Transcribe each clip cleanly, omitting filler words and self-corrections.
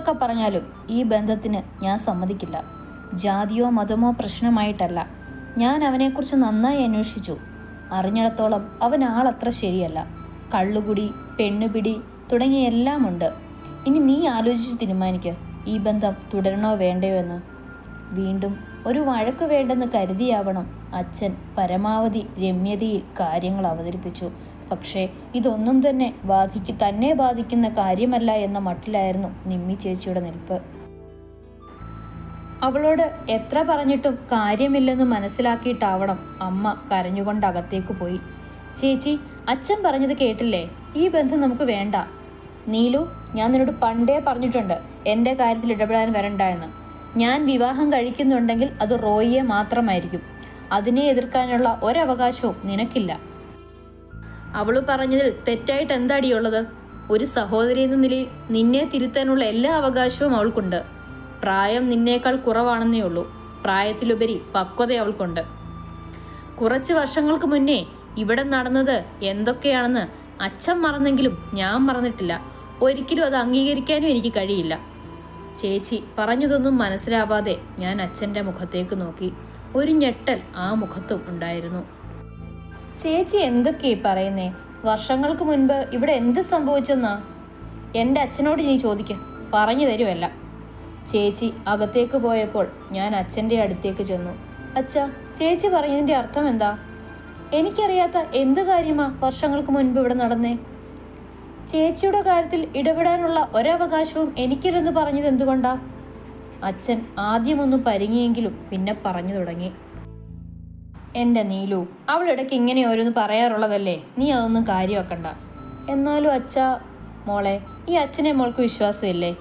എന്തൊക്കെ പറഞ്ഞാലും ഈ ബന്ധത്തിന് ഞാൻ സമ്മതിക്കില്ല. ജാതിയോ മതമോ പ്രശ്നമായിട്ടല്ല. ഞാൻ അവനെക്കുറിച്ച് നന്നായി അന്വേഷിച്ചു. അറിഞ്ഞിടത്തോളം അവൻ ആളത്ര ശരിയല്ല. കള്ളുകുടി, പെണ്ണുപിടി തുടങ്ങിയ എല്ലാം ഉണ്ട്. ഇനി നീ ആലോചിച്ച് തീരുമാനിക്കുക, ഈ ബന്ധം തുടരണോ വേണ്ടയോ എന്ന്. വീണ്ടും ഒരു വഴക്ക് വേണ്ടെന്ന് കരുതിയാവണം അച്ഛൻ പരമാവധി രമ്യതയിൽ കാര്യങ്ങൾ അവതരിപ്പിച്ചു. പക്ഷേ ഇതൊന്നും തന്നെ തന്നെ ബാധിക്കുന്ന കാര്യമല്ല എന്ന മട്ടിലായിരുന്നു നിമ്മി ചേച്ചിയുടെ നിൽപ്പ്. അവളോട് എത്ര പറഞ്ഞിട്ടും കാര്യമില്ലെന്ന് മനസ്സിലാക്കിയിട്ടാവണം അമ്മ കരഞ്ഞുകൊണ്ട് അകത്തേക്ക് പോയി. ചേച്ചി, അച്ഛൻ പറഞ്ഞത് കേട്ടില്ലേ? ഈ ബന്ധം നമുക്ക് വേണ്ട. നീലു, ഞാൻ നിന്നോട് പണ്ടേ പറഞ്ഞിട്ടുണ്ട് എൻ്റെ കാര്യത്തിൽ ഇടപെടാൻ വരണ്ട എന്ന്. ഞാൻ വിവാഹം കഴിക്കുന്നുണ്ടെങ്കിൽ അത് റോയിയെ മാത്രമായിരിക്കും. അതിനെ എതിർക്കാനുള്ള ഒരവകാശവും നിനക്കില്ല. അവള് പറഞ്ഞതിൽ തെറ്റായിട്ട് എന്താടിയുള്ളത്? ഒരു സഹോദരി എന്ന നിലയിൽ നിന്നെ തിരുത്താനുള്ള എല്ലാ അവകാശവും അവൾക്കുണ്ട്. പ്രായം നിന്നേക്കാൾ കുറവാണെന്നേ ഉള്ളൂ. പ്രായത്തിലുപരി പക്വത അവൾക്കുണ്ട്. കുറച്ച് വർഷങ്ങൾക്ക് മുന്നേ ഇവിടെ നടന്നത് എന്തൊക്കെയാണെന്ന് അച്ഛൻ മറന്നെങ്കിലും ഞാൻ മറന്നിട്ടില്ല. ഒരിക്കലും അത് അംഗീകരിക്കാനും എനിക്ക് കഴിയില്ല. ചേച്ചി പറഞ്ഞതൊന്നും മനസ്സിലാവാതെ ഞാൻ അച്ഛൻ്റെ മുഖത്തേക്ക് നോക്കി. ഒരു ഞെട്ടൽ ആ മുഖത്തും ഉണ്ടായിരുന്നു. ചേച്ചി എന്തൊക്കെയാ പറയുന്നേ? വർഷങ്ങൾക്ക് മുൻപ് ഇവിടെ എന്ത് സംഭവിച്ചെന്നാ? എൻ്റെ അച്ഛനോട് നീ ചോദിക്ക, പറഞ്ഞു തരുമല്ല. ചേച്ചി അകത്തേക്ക് പോയപ്പോൾ ഞാൻ അച്ഛൻ്റെ അടുത്തേക്ക് ചെന്നു. അച്ഛാ, ചേച്ചി പറഞ്ഞതിൻ്റെ അർത്ഥം എന്താ? എനിക്കറിയാത്ത എന്ത് കാര്യമാ വർഷങ്ങൾക്ക് മുൻപ് ഇവിടെ നടന്നേ? ചേച്ചിയുടെ കാര്യത്തിൽ ഇടപെടാനുള്ള ഒരവകാശവും എനിക്കില്ലെന്ന് പറഞ്ഞത് എന്തുകൊണ്ടാ? അച്ഛൻ ആദ്യമൊന്ന് പരിങ്ങിയെങ്കിലും പിന്നെ പറഞ്ഞു തുടങ്ങി. എൻ്റെ നീലു, അവളിടയ്ക്ക് ഇങ്ങനെ ഓരോന്ന് പറയാറുള്ളതല്ലേ, നീ അതൊന്നും കാര്യമാക്കണ്ട. എന്നാലും അച്ഛാ. മോളെ, ഈ അച്ഛനെ മോൾക്ക് വിശ്വാസമില്ലേ?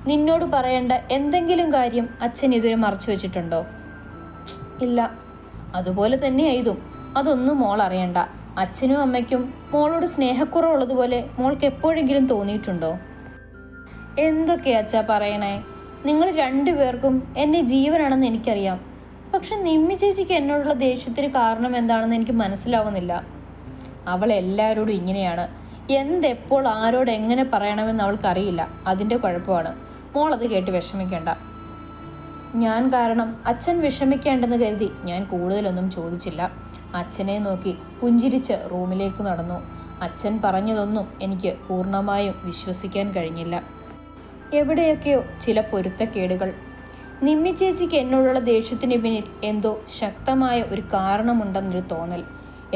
നിന്നോട് പറയേണ്ട എന്തെങ്കിലും കാര്യം അച്ഛൻ ഇതുവരെ മറച്ചു വെച്ചിട്ടുണ്ടോ? ഇല്ല. അതുപോലെ തന്നെയാ ഇതും. അതൊന്നും മോൾ അറിയണ്ട. അച്ഛനും അമ്മയ്ക്കും മോളോട് സ്നേഹക്കുറവുള്ളതുപോലെ മോൾക്ക് എപ്പോഴെങ്കിലും തോന്നിയിട്ടുണ്ടോ? എന്തൊക്കെയാ അച്ഛാ പറയണേ? നിങ്ങൾ രണ്ടുപേർക്കും എന്നെ ജീവനാണെന്ന് എനിക്കറിയാം. പക്ഷെ നിമ്മി ചേച്ചിക്ക് എന്നോടുള്ള ദേഷ്യത്തിന് കാരണം എന്താണെന്ന് എനിക്ക് മനസ്സിലാവുന്നില്ല. അവൾ എല്ലാവരോടും ഇങ്ങനെയാണ്. എന്തെപ്പോൾ ആരോട് എങ്ങനെ പറയണമെന്ന് അവൾക്കറിയില്ല. അതിൻ്റെ കുഴപ്പമാണ്. മോളത് കേട്ട് വിഷമിക്കേണ്ട. ഞാൻ കാരണം അച്ഛൻ വിഷമിക്കേണ്ടെന്ന് കരുതി ഞാൻ കൂടുതലൊന്നും ചോദിച്ചില്ല. അച്ഛനെ നോക്കി പുഞ്ചിരിച്ച് റൂമിലേക്ക് നടന്നു. അച്ഛൻ പറഞ്ഞതൊന്നും എനിക്ക് പൂർണ്ണമായും വിശ്വസിക്കാൻ കഴിഞ്ഞില്ല. എവിടെയൊക്കെയോ ചില പൊരുത്തക്കേടുകൾ. നിമ്മി ചേച്ചിക്ക് എന്നോടുള്ള ദേഷ്യത്തിന് പിന്നിൽ എന്തോ ശക്തമായ ഒരു കാരണമുണ്ടെന്നൊരു തോന്നൽ.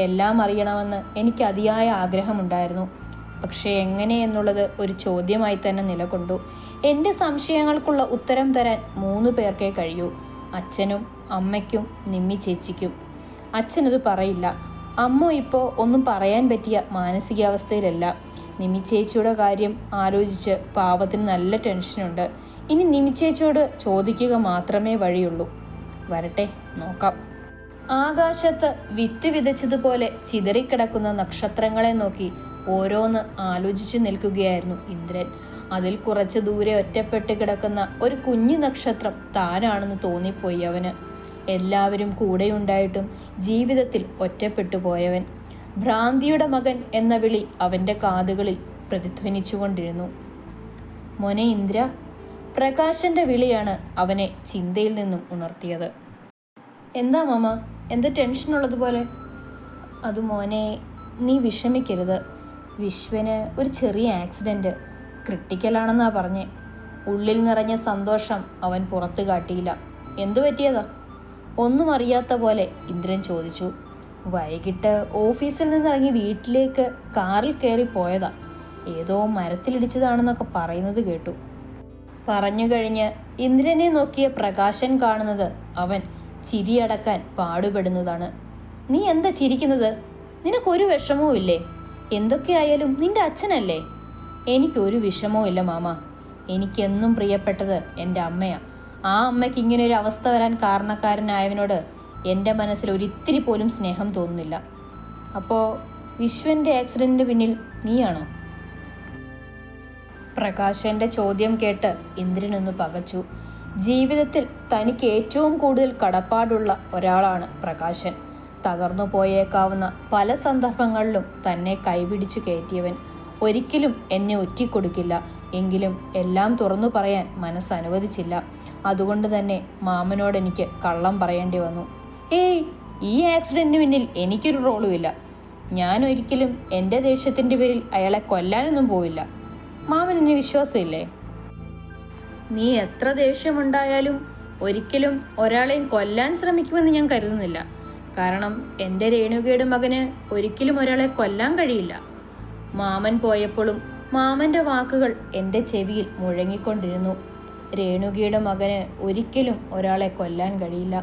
എല്ലാം അറിയണമെന്ന് എനിക്ക് അതിയായ ആഗ്രഹമുണ്ടായിരുന്നു. പക്ഷേ എങ്ങനെ എന്നുള്ളത് ഒരു ചോദ്യമായി തന്നെ നിലകൊണ്ടു. എൻ്റെ സംശയങ്ങൾക്കുള്ള ഉത്തരം തരാൻ 3 പേർക്കേ കഴിയൂ. അച്ഛനും അമ്മയ്ക്കും നിമ്മി ചേച്ചിക്കും. അച്ഛനത് പറയില്ല. അമ്മ ഇപ്പോൾ ഒന്നും പറയാൻ പറ്റിയ മാനസികാവസ്ഥയിലല്ല. നിമ്മി ചേച്ചിയുടെ കാര്യം ആലോചിച്ച് പാവത്തിന് നല്ല ടെൻഷനുണ്ട്. ഇനി നിമ്മി ചേച്ചിയോട് ചോദിക്കുക മാത്രമേ വഴിയുള്ളൂ. വരട്ടെ, നോക്കാം. ആകാശത്ത് വിത്ത് വിതച്ചതുപോലെ ചിതറിക്കിടക്കുന്ന നക്ഷത്രങ്ങളെ നോക്കി ഓരോന്ന് ആലോചിച്ചു നിൽക്കുകയായിരുന്നു ഇന്ദ്രൻ. അതിൽ കുറച്ച് ദൂരെ ഒറ്റപ്പെട്ട് കിടക്കുന്ന ഒരു കുഞ്ഞു നക്ഷത്രം താനാണെന്ന് തോന്നിപ്പോയി അവന്. എല്ലാവരും കൂടെയുണ്ടായിട്ടും ജീവിതത്തിൽ ഒറ്റപ്പെട്ടു പോയവൻ. ഭ്രാന്തിയുടെ മകൻ എന്ന വിളി അവൻ്റെ കാതുകളിൽ പ്രതിധ്വനിച്ചുകൊണ്ടിരുന്നു. മോനെ ഇന്ദ്ര. പ്രകാശൻ്റെ വിളിയാണ് അവനെ ചിന്തയിൽ നിന്നും ഉണർത്തിയത്. എന്താ മാമ, എന്തോ ടെൻഷനുള്ളതുപോലെ? അത് മോനെ, നീ വിഷമിക്കരുത്. വിശ്വന് ഒരു ചെറിയ ആക്സിഡൻറ്റ്, ക്രിട്ടിക്കലാണെന്നാ പറഞ്ഞേ. ഉള്ളിൽ നിറഞ്ഞ സന്തോഷം അവൻ പുറത്തു കാട്ടിയില്ല. എന്തു പറ്റിയതാ? ഒന്നും അറിയാത്ത പോലെ ഇന്ദ്രൻ ചോദിച്ചു. വൈകിട്ട് ഓഫീസിൽ നിന്നിറങ്ങി വീട്ടിലേക്ക് കാറിൽ കയറി പോയതാ. ഏതോ മരത്തിലിടിച്ചതാണെന്നൊക്കെ പറയുന്നത് കേട്ടു. പറഞ്ഞു കഴിഞ്ഞ് ഇന്ദ്രനെ നോക്കിയ പ്രകാശൻ കാണുന്നത് അവൻ ചിരിയടക്കാൻ പാടുപെടുന്നതാണ്. നീ എന്താ ചിരിക്കുന്നത്? നിനക്കൊരു വിഷമവും ഇല്ലേ? എന്തൊക്കെയായാലും നിന്റെ അച്ഛനല്ലേ. എനിക്കൊരു വിഷമവും ഇല്ല മാമ. എനിക്കെന്നും പ്രിയപ്പെട്ടത് എൻ്റെ അമ്മയാ. ആ അമ്മയ്ക്ക് ഇങ്ങനൊരു അവസ്ഥ വരാൻ കാരണക്കാരനായവനോട് എൻ്റെ മനസ്സിൽ ഒരിത്തിരി പോലും സ്നേഹം തോന്നുന്നില്ല. അപ്പോൾ വിശ്വൻ്റെ ആക്സിഡൻറ്റിന് പിന്നിൽ നീയാണോ? പ്രകാശൻ്റെ ചോദ്യം കേട്ട് ഇന്ദ്രനൊന്ന് പകച്ചു. ജീവിതത്തിൽ തനിക്ക് ഏറ്റവും കൂടുതൽ കടപ്പാടുള്ള ഒരാളാണ് പ്രകാശൻ. തകർന്നു പോയേക്കാവുന്ന പല സന്ദർഭങ്ങളിലും തന്നെ കൈപിടിച്ചു കയറ്റിയവൻ. ഒരിക്കലും എന്നെ ഒറ്റിക്കൊടുക്കില്ല എങ്കിലും എല്ലാം തുറന്നു പറയാൻ മനസ്സനുവദിച്ചില്ല. അതുകൊണ്ട് തന്നെ മാമനോട് എനിക്ക് കള്ളം പറയേണ്ടി വന്നു. ഏയ്, ഈ ആക്സിഡൻറ്റിന് പിന്നിൽ എനിക്കൊരു റോളുമില്ല. ഞാൻ ഒരിക്കലും എൻ്റെ ദേഷ്യത്തിൻ്റെ പേരിൽ അയാളെ കൊല്ലാനൊന്നും പോവില്ല. മാമൻ എന്നെ വിശ്വാസമില്ലേ? നീ എത്ര ദേഷ്യമുണ്ടായാലും ഒരിക്കലും ഒരാളെയും കൊല്ലാൻ ശ്രമിക്കുമെന്ന് ഞാൻ കരുതുന്നില്ല. കാരണം എൻ്റെ രേണുകയുടെ മകന് ഒരിക്കലും ഒരാളെ കൊല്ലാൻ കഴിയില്ല. മാമൻ പോയപ്പോഴും മാമൻ്റെ വാക്കുകൾ എൻ്റെ ചെവിയിൽ മുഴങ്ങിക്കൊണ്ടിരുന്നു. രേണുകയുടെ മകന് ഒരിക്കലും ഒരാളെ കൊല്ലാൻ കഴിയില്ല.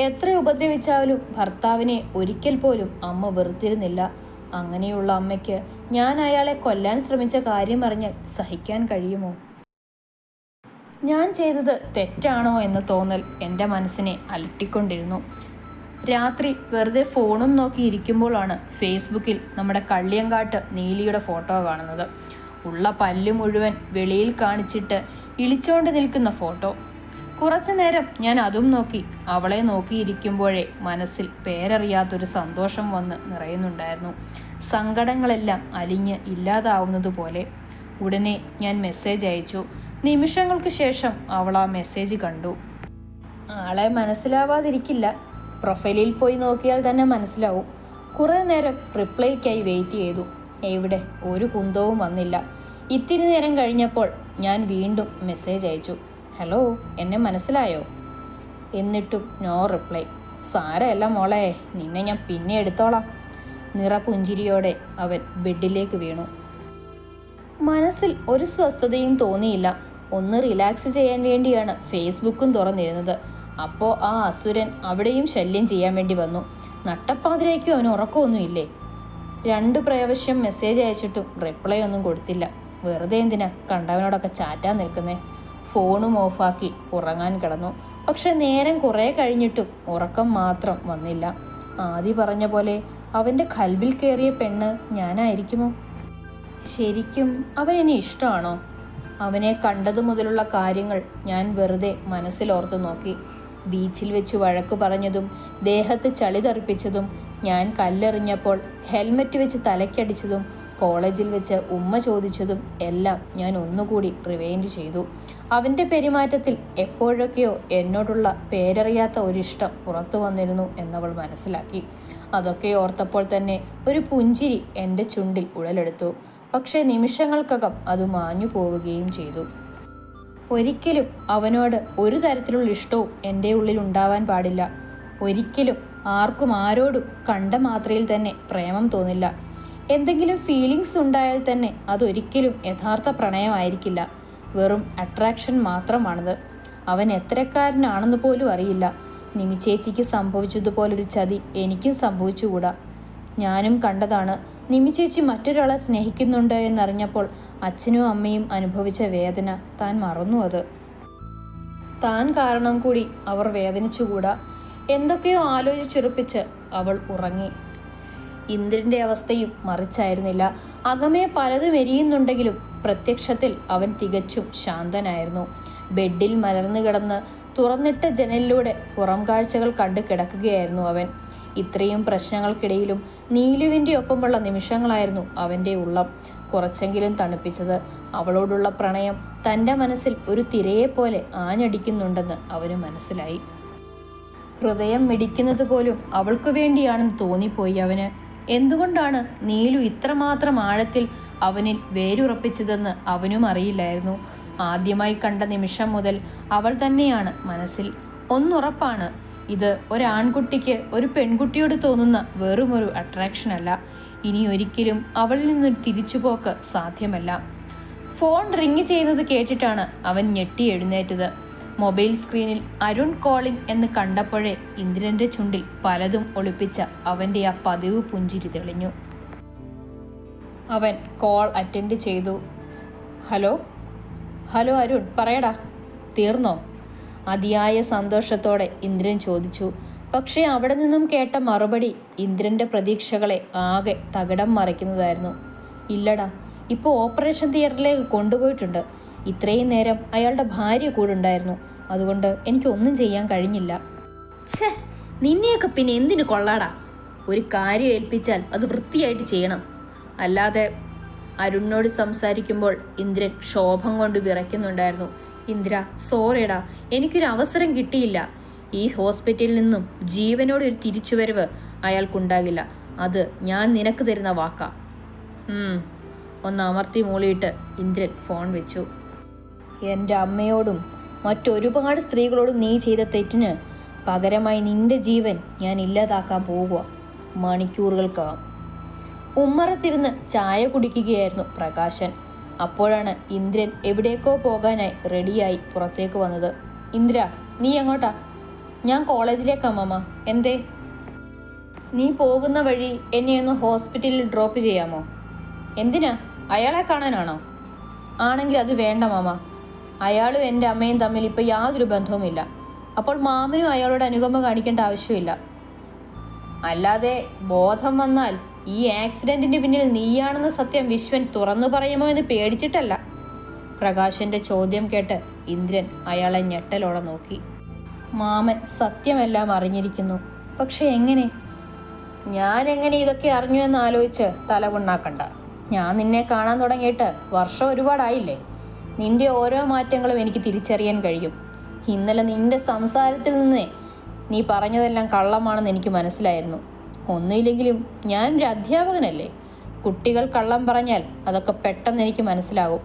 എത്ര ഉപദ്രവിച്ചാലും ഭർത്താവിനെ ഒരിക്കൽ പോലും അമ്മ വെറുത്തിരുന്നില്ല. അങ്ങനെയുള്ള അമ്മയ്ക്ക് ഞാൻ അയാളെ കൊല്ലാൻ ശ്രമിച്ച കാര്യം അറിഞ്ഞാൽ സഹിക്കാൻ കഴിയുമോ? ഞാൻ ചെയ്തത് തെറ്റാണോ എന്ന തോന്നൽ എൻ്റെ മനസ്സിനെ അലട്ടിക്കൊണ്ടിരുന്നു. രാത്രി വെറുതെ ഫോണും നോക്കി ഇരിക്കുമ്പോഴാണ് ഫേസ്ബുക്കിൽ നമ്മുടെ കള്ളിയങ്കാട്ട് നീലിയുടെ ഫോട്ടോ കാണുന്നത്. ഉള്ള പല്ല് മുഴുവൻ വെളിയിൽ കാണിച്ചിട്ട് ഇളിച്ചോണ്ട് നിൽക്കുന്ന ഫോട്ടോ. കുറച്ചു നേരം ഞാൻ അതും നോക്കി. അവളെ നോക്കിയിരിക്കുമ്പോഴേ മനസ്സിൽ പേരറിയാത്തൊരു സന്തോഷം വന്ന് നിറയുന്നുണ്ടായിരുന്നു. സങ്കടങ്ങളെല്ലാം അലിഞ്ഞ് ഇല്ലാതാവുന്നത് പോലെ. ഉടനെ ഞാൻ മെസ്സേജ് അയച്ചു. നിമിഷങ്ങൾക്ക് ശേഷം അവൾ ആ മെസ്സേജ് കണ്ടു. ആളെ മനസ്സിലാവാതിരിക്കില്ല. പ്രൊഫൈലിൽ പോയി നോക്കിയാൽ തന്നെ മനസ്സിലാവും. കുറേ നേരം റിപ്ലൈക്കായി വെയിറ്റ് ചെയ്തു. എവിടെ ഒരു കുന്തവും വന്നില്ല. ഇത്തിരി നേരം കഴിഞ്ഞപ്പോൾ ഞാൻ വീണ്ടും മെസ്സേജ് അയച്ചു. ഹലോ, എന്നെ മനസ്സിലായോ? എന്നിട്ടും നോ റിപ്ലൈ. സാരമല്ല മോളെ, നിന്നെ ഞാൻ പിന്നെ എടുത്തോളാം. നിറപുഞ്ചിരിയോടെ അവൻ ബെഡിലേക്ക് വീണു. മനസ്സിൽ ഒരു സ്വസ്ഥതയും തോന്നിയില്ല. ഒന്ന് റിലാക്സ് ചെയ്യാൻ വേണ്ടിയാണ് ഫേസ്ബുക്കും തുറന്നിരുന്നത്. അപ്പോൾ ആ അസുരൻ അവിടെയും ശല്യം ചെയ്യാൻ വേണ്ടി വന്നു. നട്ടപ്പാതിരേക്കും അവന് ഉറക്കമൊന്നുമില്ലേ? 2 പ്രാവശ്യം മെസ്സേജ് അയച്ചിട്ടും റിപ്ലൈ ഒന്നും കൊടുത്തില്ല. വെറുതെ എന്തിനാ കണ്ടവനോടൊക്കെ ചാറ്റാൻ നിൽക്കുന്നേ? ഫോണും ഓഫാക്കി ഉറങ്ങാൻ കിടന്നു. പക്ഷെ നേരം കുറേ കഴിഞ്ഞിട്ടും ഉറക്കം മാത്രം വന്നില്ല. ആദി പറഞ്ഞ പോലെ അവൻ്റെ കൽബിൽ കയറിയ പെണ്ണ് ഞാനായിരിക്കുമോ? ശരിക്കും അവനെന്നെ ഇഷ്ടമാണോ? അവനെ കണ്ടതു മുതലുള്ള കാര്യങ്ങൾ ഞാൻ വെറുതെ മനസ്സിലോർത്തു നോക്കി. ബീച്ചിൽ വെച്ച് വഴക്ക് പറഞ്ഞതും ദേഹത്ത് ചളി തെറിപ്പിച്ചതും, ഞാൻ കല്ലെറിഞ്ഞപ്പോൾ ഹെൽമറ്റ് വെച്ച് തലയ്ക്കടിച്ചതും, കോളേജിൽ വെച്ച് ഉമ്മ ചോദിച്ചതും എല്ലാം ഞാൻ ഒന്നുകൂടി റിവൈൻഡ് ചെയ്തു. അവൻ്റെ പെരുമാറ്റത്തിൽ എപ്പോഴൊക്കെയോ എന്നോടുള്ള പേരറിയാത്ത ഒരിഷ്ടം പുറത്തു വന്നിരുന്നു എന്നവൾ മനസ്സിലാക്കി. അതൊക്കെ ഓർത്തപ്പോൾ തന്നെ ഒരു പുഞ്ചിരി എൻ്റെ ചുണ്ടിൽ ഉടലെടുത്തു. പക്ഷേ നിമിഷങ്ങൾക്കകം അത് മാഞ്ഞു പോവുകയും ചെയ്തു. ഒരിക്കലും അവനോട് ഒരു തരത്തിലുള്ള ഇഷ്ടവും എൻ്റെ ഉള്ളിൽ ഉണ്ടാവാൻ പാടില്ല. ഒരിക്കലും ആർക്കും ആരോടും കണ്ട മാത്രയിൽ തന്നെ പ്രേമം തോന്നില്ല. എന്തെങ്കിലും ഫീലിങ്സ് ഉണ്ടായാൽ തന്നെ അതൊരിക്കലും യഥാർത്ഥ പ്രണയമായിരിക്കില്ല. വെറും അട്രാക്ഷൻ മാത്രമാണത്. അവൻ എത്രക്കാരനാണെന്ന് പോലും അറിയില്ല. നിമിച്ചേച്ചിക്ക് സംഭവിച്ചതുപോലൊരു ചതി എനിക്കും സംഭവിച്ചുകൂടാ. ഞാനും കണ്ടതാണ്. നിമിച്ചേച്ചി മറ്റൊരാളെ സ്നേഹിക്കുന്നുണ്ട് എന്നറിഞ്ഞപ്പോൾ അച്ഛനും അമ്മയും അനുഭവിച്ച വേദന താൻ മറന്നു. അത് താൻ കാരണം കൂടി അവർ വേദനിച്ചുകൂടാ. എന്തൊക്കെയോ ആലോചിച്ചുറപ്പിച്ച് അവൾ ഉറങ്ങി. ഇന്ദ്രൻ്റെ അവസ്ഥയും മറിച്ചായിരുന്നില്ല. അകമേ പലതും എരിയുന്നുണ്ടെങ്കിലും പ്രത്യക്ഷത്തിൽ അവൻ തികച്ചും ശാന്തനായിരുന്നു. ബെഡിൽ മലർന്നു കിടന്ന് തുറന്നിട്ട ജനലിലൂടെ പുറം കാഴ്ചകൾ കണ്ടു കിടക്കുകയായിരുന്നു അവൻ. ഇത്രയും പ്രശ്നങ്ങൾക്കിടയിലും നീലുവിൻ്റെ ഒപ്പമുള്ള നിമിഷങ്ങളായിരുന്നു അവൻ്റെ ഉള്ളം കുറച്ചെങ്കിലും തണുപ്പിച്ചത്. അവളോടുള്ള പ്രണയം തൻ്റെ മനസ്സിൽ ഒരു തിരയെപ്പോലെ ആഞ്ഞടിക്കുന്നുണ്ടെന്ന് അവന് മനസ്സിലായി. ഹൃദയം മിടിക്കുന്നത് പോലും അവൾക്കു വേണ്ടിയാണെന്ന് തോന്നിപ്പോയി അവന്. എന്തുകൊണ്ടാണ് നീലു ഇത്രമാത്രം ആഴത്തിൽ അവനിൽ വേരുറപ്പിച്ചതെന്ന് അവനും അറിയില്ലായിരുന്നു. ആദ്യമായി കണ്ട നിമിഷം മുതൽ അവൾ തന്നെയാണ് മനസ്സിൽ. ഒന്നുറപ്പാണ്, ഇത് ഒരാൺകുട്ടിക്ക് ഒരു പെൺകുട്ടിയോട് തോന്നുന്ന വെറുമൊരു അട്രാക്ഷൻ അല്ല. ഇനി ഒരിക്കലും അവളിൽ നിന്നൊരു തിരിച്ചുപോക്ക് സാധ്യമല്ല. ഫോൺ റിങ് ചെയ്യുന്നത് കേട്ടിട്ടാണ് അവൻ ഞെട്ടി എഴുന്നേറ്റത്. മൊബൈൽ സ്ക്രീനിൽ അരുൺ കോളിംഗ് എന്ന് കണ്ടപ്പോഴേ ഇന്ദ്രൻ്റെ ചുണ്ടിൽ പലതും ഒളിപ്പിച്ച അവൻ്റെ ആ പതിവ് പുഞ്ചിരി തെളിഞ്ഞു. അവൻ കോൾ അറ്റൻഡ് ചെയ്തു. ഹലോ ഹലോ അരുൺ, പറയടാ, തീർന്നോ? അതിയായ സന്തോഷത്തോടെ ഇന്ദ്രൻ ചോദിച്ചു. പക്ഷേ അവിടെ നിന്നും കേട്ട മറുപടി ഇന്ദ്രൻ്റെ പ്രതീക്ഷകളെ ആകെ തകിടം മറിക്കുന്നതായിരുന്നു. ഇല്ലടാ, ഇപ്പോൾ ഓപ്പറേഷൻ തിയേറ്ററിലേക്ക് കൊണ്ടുപോയിട്ടുണ്ട്. ഇത്രയും നേരം അയാളുടെ ഭാര്യ കൂടെ ഉണ്ടായിരുന്നു. അതുകൊണ്ട് എനിക്കൊന്നും ചെയ്യാൻ കഴിഞ്ഞില്ല. ഛേ, നിന്നെയൊക്കെ പിന്നെ എന്തിനു കൊള്ളാടാ? ഒരു കാര്യം ഏൽപ്പിച്ചാൽ അത് വൃത്തിയായിട്ട് ചെയ്യണം. അല്ലാതെ അരുണിനോട് സംസാരിക്കുമ്പോൾ ഇന്ദ്രൻ ക്ഷോഭം കൊണ്ട് വിറയ്ക്കുന്നുണ്ടായിരുന്നു. ഇന്ദ്ര, സോറിയടാ, എനിക്കൊരു അവസരം കിട്ടിയില്ല. ഈ ഹോസ്പിറ്റലിൽ നിന്നും ജീവനോടെ ഒരു തിരിച്ചുവരവ് അയാൾക്കുണ്ടാകില്ല. അത് ഞാൻ നിനക്ക് തരുന്ന വാക്കാ. ഒന്ന് അമർത്തി മൂളിയിട്ട് ഇന്ദ്രൻ ഫോൺ വെച്ചു. എൻ്റെ അമ്മയോടും മറ്റൊരുപാട് സ്ത്രീകളോടും നീ ചെയ്ത തെറ്റിന് പകരമായി നിന്റെ ജീവൻ ഞാൻ ഇല്ലാതാക്കാൻ പോവുക. മണിക്കൂറുകൾക്കകം. ഉമ്മറത്തിരുന്ന് ചായ കുടിക്കുകയായിരുന്നു പ്രകാശൻ. അപ്പോഴാണ് ഇന്ദ്രൻ എവിടേക്കോ പോകാനായി റെഡിയായി പുറത്തേക്ക് വന്നത്. ഇന്ദ്ര, നീ എങ്ങോട്ടാ? ഞാൻ കോളേജിലേക്കാ മാമ. എന്തേ? നീ പോകുന്ന വഴി എന്നെ ഒന്ന് ഹോസ്പിറ്റലിൽ ഡ്രോപ്പ് ചെയ്യാമോ? എന്തിനാ? അയാളെ കാണാനാണോ? ആണെങ്കിൽ അത് വേണ്ട മാമ. അയാളും എൻ്റെ അമ്മയും തമ്മിൽ ഇപ്പോൾ യാതൊരു ബന്ധവുമില്ല. അപ്പോൾ മാമനും അയാളോട് അനുകമ്പ കാണിക്കേണ്ട ആവശ്യമില്ല. അല്ലാതെ ബോധം വന്നാൽ ഈ ആക്സിഡന്റിന് പിന്നിൽ നീയാണെന്ന സത്യം വിശ്വൻ തുറന്നു പറയുമോ എന്ന് പേടിച്ചിട്ടല്ല. പ്രകാശന്റെ ചോദ്യം കേട്ട് ഇന്ദ്രൻ അയാളെ ഞെട്ടലോടെ നോക്കി. മാമൻ സത്യമെല്ലാം അറിഞ്ഞിരിക്കുന്നു. പക്ഷെ എങ്ങനെ? ഞാൻ എങ്ങനെ ഇതൊക്കെ അറിഞ്ഞു എന്ന് ആലോചിച്ച് തലപുണ്ണാക്കണ്ട. ഞാൻ നിന്നെ കാണാൻ തുടങ്ങിയിട്ട് വർഷം ഒരുപാടായില്ലേ. നിന്റെ ഓരോ മാറ്റങ്ങളും എനിക്ക് തിരിച്ചറിയാൻ കഴിയും. ഇന്നലെ നിന്റെ സംസാരത്തിൽ നിന്ന് നീ പറഞ്ഞതെല്ലാം കള്ളമാണെന്ന് എനിക്ക് മനസ്സിലായിരുന്നു. ഒന്നുമില്ലെങ്കിലും ഞാൻ ഒരു അധ്യാപകനല്ലേ. കുട്ടികൾ കള്ളം പറഞ്ഞാൽ അതൊക്കെ പെട്ടെന്ന് എനിക്ക് മനസ്സിലാകും.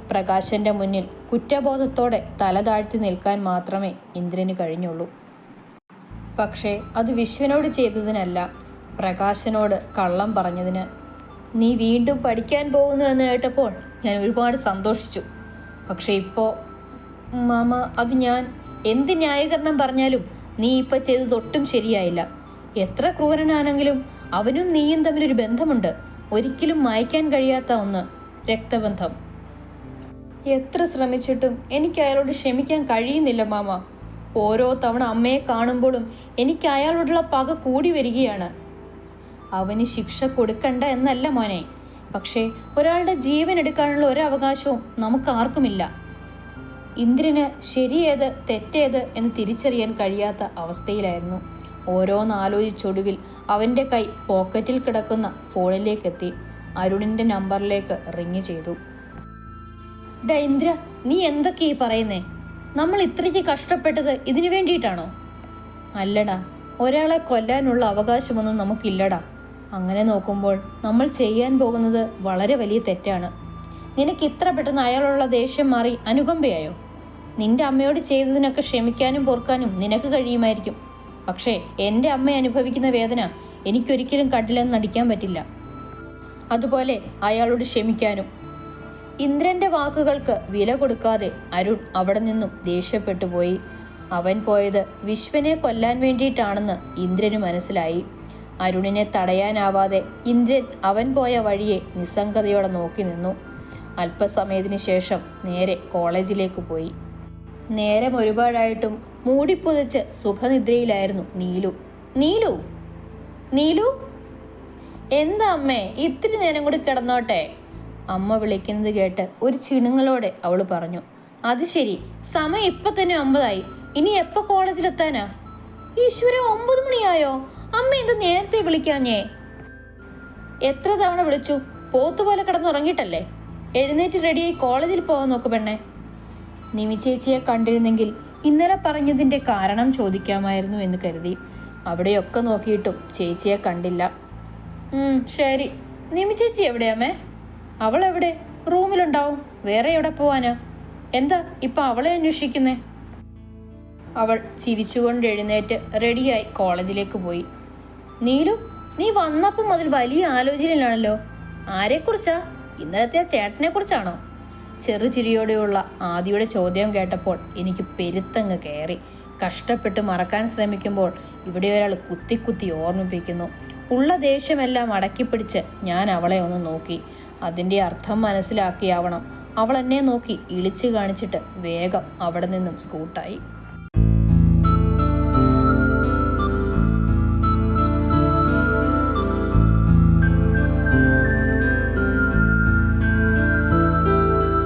പ്രകാശന്റെ മുന്നിൽ കുറ്റബോധത്തോടെ തല താഴ്ത്തി നിൽക്കാൻ മാത്രമേ ഇന്ദ്രന് കഴിഞ്ഞുള്ളൂ. പക്ഷേ അത് വിശ്വനോട് ചെയ്തതിനല്ല, പ്രകാശനോട് കള്ളം പറഞ്ഞതിന്. നീ വീണ്ടും പഠിക്കാൻ പോകുന്നു എന്ന് കേട്ടപ്പോൾ ഞാൻ ഒരുപാട് സന്തോഷിച്ചു. പക്ഷെ ഇപ്പോൾ മാമ, അത് ഞാൻ എന്ത് ന്യായീകരണം പറഞ്ഞാലും നീ ഇപ്പം ചെയ്തത് ഒട്ടും ശരിയായില്ല. എത്ര ക്രൂരനാണെങ്കിലും അവനും നീയും തമ്മിലൊരു ബന്ധമുണ്ട്. ഒരിക്കലും മായ്ക്കാൻ കഴിയാത്ത ഒന്ന്, രക്തബന്ധം. എത്ര ശ്രമിച്ചിട്ടും എനിക്ക് അയാളോട് ക്ഷമിക്കാൻ കഴിയുന്നില്ല മാമ. ഓരോ തവണ അമ്മയെ കാണുമ്പോഴും എനിക്ക് അയാളോടുള്ള പക കൂടി വരികയാണ്. അവന് ശിക്ഷ കൊടുക്കണ്ട എന്നല്ല മോനെ, പക്ഷേ ഒരാളുടെ ജീവൻ എടുക്കാനുള്ള ഒരവകാശവും നമുക്ക് ആർക്കുമില്ല. ഇന്ദ്രന് ശരിയേത് തെറ്റേത് എന്ന് തിരിച്ചറിയാൻ കഴിയാത്ത അവസ്ഥയിലായിരുന്നു. ഓരോന്നാലോചിച്ചൊടുവിൽ അവൻ്റെ കൈ പോക്കറ്റിൽ കിടക്കുന്ന ഫോണിലേക്കെത്തി. അരുണിൻ്റെ നമ്പറിലേക്ക് റിങ് ചെയ്തു. ഡാ ഇന്ദ്ര, നീ എന്തൊക്കെയാ പറയുന്നേ? നമ്മൾ ഇത്രയ്ക്ക് കഷ്ടപ്പെട്ടത് ഇതിനു വേണ്ടിയിട്ടാണോ? അല്ലടാ, ഒരാളെ കൊല്ലാനുള്ള അവകാശമൊന്നും നമുക്കില്ലടാ. അങ്ങനെ നോക്കുമ്പോൾ നമ്മൾ ചെയ്യാൻ പോകുന്നത് വളരെ വലിയ തെറ്റാണ്. നിനക്ക് ഇത്ര പെട്ടെന്ന് അയാളുള്ള ദേഷ്യം മാറി അനുകമ്പയായോ? നിന്റെ അമ്മയോട് ചെയ്തതിനൊക്കെ ക്ഷമിക്കാനും പൊറുക്കാനും നിനക്ക് കഴിയുമായിരിക്കും. പക്ഷേ എൻ്റെ അമ്മ അനുഭവിക്കുന്ന വേദന എനിക്കൊരിക്കലും കണ്ടില്ലെന്ന് നടിക്കാൻ പറ്റില്ല. അതുപോലെ അയാളോട് ക്ഷമിക്കാനും. ഇന്ദ്രന്റെ വാക്കുകൾക്ക് വില കൊടുക്കാതെ അരുൺ അവിടെ നിന്നും ദേഷ്യപ്പെട്ടു പോയി. അവൻ പോയത് വിശ്വനെ കൊല്ലാൻ വേണ്ടിയിട്ടാണെന്ന് ഇന്ദ്രന് മനസ്സിലായി. അരുണിനെ തടയാനാവാതെ ഇന്ദ്രൻ അവൻ പോയ വഴിയെ നിസ്സംഗതയോടെ നോക്കി നിന്നു. അല്പസമയത്തിന് ശേഷം നേരെ കോളേജിലേക്ക് പോയി. നേരം ഒരുപാടായിട്ടും മൂടിപ്പുതച്ച് സുഖനിദ്രയിലായിരുന്നു നീലു. നീലു, നീലു, എന്താ അമ്മേ, ഇത്തിരി നേരം കൂടി കിടന്നോട്ടെ? അമ്മ വിളിക്കുന്നത് കേട്ട് ഒരു ചിണുങ്ങളോടെ അവൾ പറഞ്ഞു. അത് ശരി, സമയം ഇപ്പം തന്നെ 9 ഇനി എപ്പോൾ കോളേജിലെത്താനാ? ഈശ്വര, 9 മണിയായോ? അമ്മ എന്ത് നേരത്തെ വിളിക്കാഞ്ഞേ? എത്ര തവണ വിളിച്ചു? പോത്തുപോലെ കിടന്നുറങ്ങിയിട്ടല്ലേ? എഴുന്നേറ്റ് റെഡിയായി കോളേജിൽ പോകാൻ നോക്ക് പെണ്ണെ. നിമി ചേച്ചിയെ കണ്ടിരുന്നെങ്കിൽ ഇന്നലെ പറഞ്ഞതിൻ്റെ കാരണം ചോദിക്കാമായിരുന്നു എന്ന് കരുതി. അവിടെയൊക്കെ നോക്കിയിട്ടും ചേച്ചിയെ കണ്ടില്ല. ശരി, നിമി ചേച്ചി എവിടെയാമേ? അവളെവിടെ? റൂമിലുണ്ടാവും. വേറെ എവിടെ പോവാനാ? എന്താ ഇപ്പം അവളെ അന്വേഷിക്കുന്നേ? അവൾ ചിരിച്ചുകൊണ്ട് എഴുന്നേറ്റ് റെഡിയായി കോളേജിലേക്ക് പോയി. നീലു, നീ വന്നപ്പം മുതൽ വലിയ ആലോചനയിലാണല്ലോ. ആരെക്കുറിച്ചാ? ഇന്നലത്തെ ആ ചേട്ടനെ കുറിച്ചാണോ? ചെറുചിരിയോടെയുള്ള ആദിയുടെ ചോദ്യം കേട്ടപ്പോൾ എനിക്ക് പെരുത്തങ്ങ് കയറി. കഷ്ടപ്പെട്ട് മറക്കാൻ ശ്രമിക്കുമ്പോൾ ഇവിടെ ഒരാൾ കുത്തി കുത്തി ഓർമ്മിപ്പിക്കുന്നു. ഉള്ള ദേഷ്യമെല്ലാം അടക്കിപ്പിടിച്ച് ഞാൻ അവളെ ഒന്ന് നോക്കി. അതിൻ്റെ അർത്ഥം മനസ്സിലാക്കിയാവണം അവൾ എന്നെ നോക്കി ഇളിച്ചു കാണിച്ചിട്ട് വേഗം അവിടെ നിന്നും സ്കൂട്ടായി.